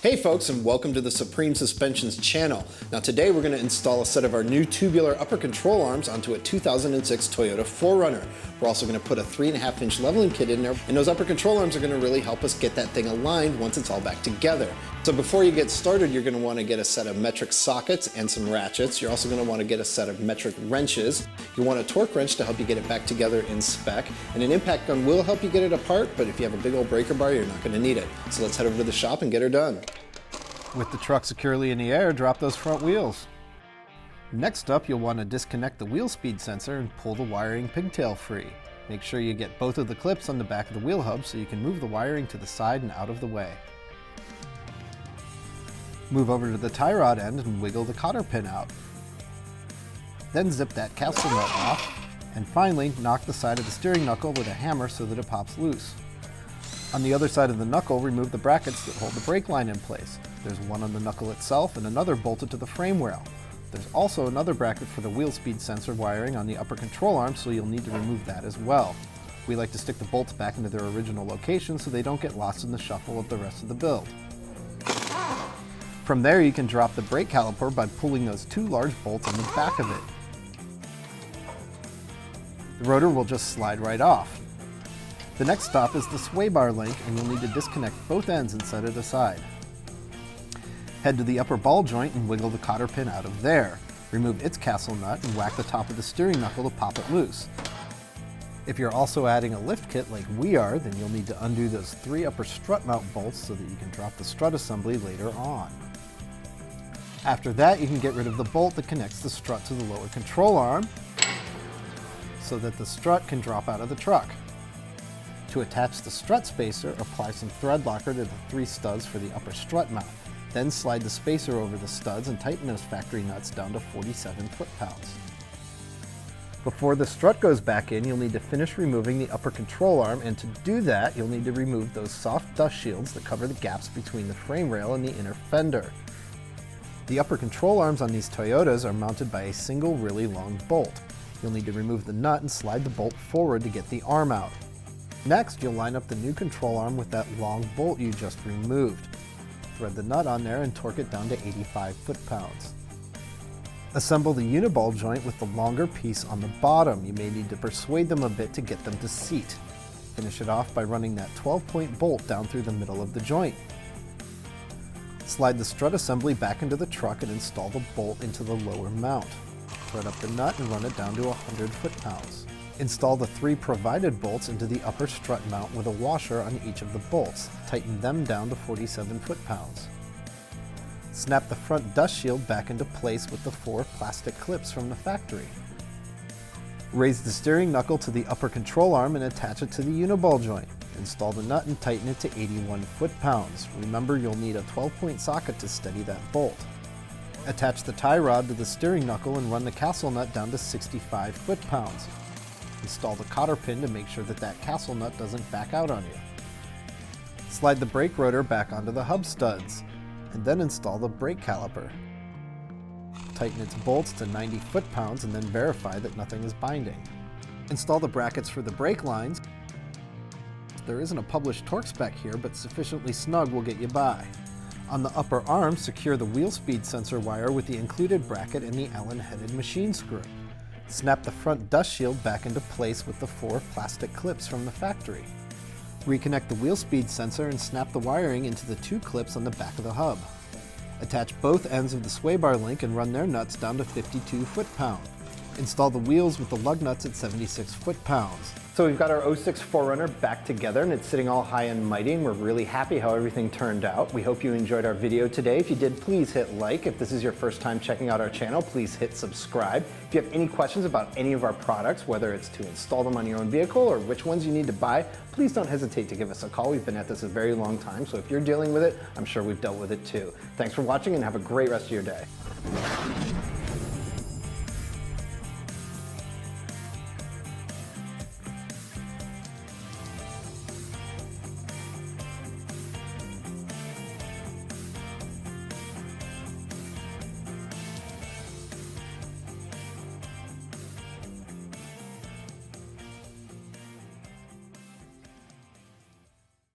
Hey folks, and welcome to the Supreme Suspensions channel. Now today we're going to install a set of our new tubular upper control arms onto a 2006 Toyota 4Runner. We're also going to put a 3.5-inch leveling kit in there, and those upper control arms are going to really help us get that thing aligned once it's all back together. So before you get started, you're going to want to get a set of metric sockets and some ratchets. You're also going to want to get a set of metric wrenches. You want a torque wrench to help you get it back together in spec, and an impact gun will help you get it apart, but if you have a big old breaker bar, you're not going to need it. So let's head over to the shop and get her done. With the truck securely in the air, drop those front wheels. Next up, you'll want to disconnect the wheel speed sensor and pull the wiring pigtail free. Make sure you get both of the clips on the back of the wheel hub so you can move the wiring to the side and out of the way. Move over to the tie rod end and wiggle the cotter pin out. Then zip that castle nut off, and finally knock the side of the steering knuckle with a hammer so that it pops loose. On the other side of the knuckle, remove the brackets that hold the brake line in place. There's one on the knuckle itself and another bolted to the frame rail. There's also another bracket for the wheel speed sensor wiring on the upper control arm, so you'll need to remove that as well. We like to stick the bolts back into their original location so they don't get lost in the shuffle of the rest of the build. From there, you can drop the brake caliper by pulling those two large bolts on the back of it. The rotor will just slide right off. The next stop is the sway bar link, and you'll need to disconnect both ends and set it aside. Head to the upper ball joint and wiggle the cotter pin out of there. Remove its castle nut and whack the top of the steering knuckle to pop it loose. If you're also adding a lift kit like we are, then you'll need to undo those 3 upper strut mount bolts so that you can drop the strut assembly later on. After that, you can get rid of the bolt that connects the strut to the lower control arm so that the strut can drop out of the truck. To attach the strut spacer, apply some thread locker to the 3 studs for the upper strut mount. Then slide the spacer over the studs and tighten those factory nuts down to 47 foot-pounds. Before the strut goes back in, you'll need to finish removing the upper control arm, and to do that, you'll need to remove those soft dust shields that cover the gaps between the frame rail and the inner fender. The upper control arms on these Toyotas are mounted by a single really long bolt. You'll need to remove the nut and slide the bolt forward to get the arm out. Next, you'll line up the new control arm with that long bolt you just removed. Thread the nut on there and torque it down to 85 foot-pounds. Assemble the uniball joint with the longer piece on the bottom. You may need to persuade them a bit to get them to seat. Finish it off by running that 12-point bolt down through the middle of the joint. Slide the strut assembly back into the truck and install the bolt into the lower mount. Thread up the nut and run it down to 100 foot-pounds. Install the 3 provided bolts into the upper strut mount with a washer on each of the bolts. Tighten them down to 47 foot-pounds. Snap the front dust shield back into place with the 4 plastic clips from the factory. Raise the steering knuckle to the upper control arm and attach it to the uniball joint. Install the nut and tighten it to 81 foot-pounds. Remember, you'll need a 12-point socket to steady that bolt. Attach the tie rod to the steering knuckle and run the castle nut down to 65 foot-pounds. Install the cotter pin to make sure that that castle nut doesn't back out on you. Slide the brake rotor back onto the hub studs, and then install the brake caliper. Tighten its bolts to 90 foot-pounds and then verify that nothing is binding. Install the brackets for the brake lines. There isn't a published torque spec here, but sufficiently snug will get you by. On the upper arm, secure the wheel speed sensor wire with the included bracket and the Allen-headed machine screw. Snap the front dust shield back into place with the 4 plastic clips from the factory. Reconnect the wheel speed sensor and snap the wiring into the 2 clips on the back of the hub. Attach both ends of the sway bar link and run their nuts down to 52 foot-pounds. Install the wheels with the lug nuts at 76 foot-pounds. So we've got our 06 4Runner back together, and it's sitting all high and mighty, and we're really happy how everything turned out. We hope you enjoyed our video today. If you did, please hit like. If this is your first time checking out our channel, please hit subscribe. If you have any questions about any of our products, whether it's to install them on your own vehicle or which ones you need to buy, please don't hesitate to give us a call. We've been at this a very long time, so if you're dealing with it, I'm sure we've dealt with it too. Thanks for watching and have a great rest of your day.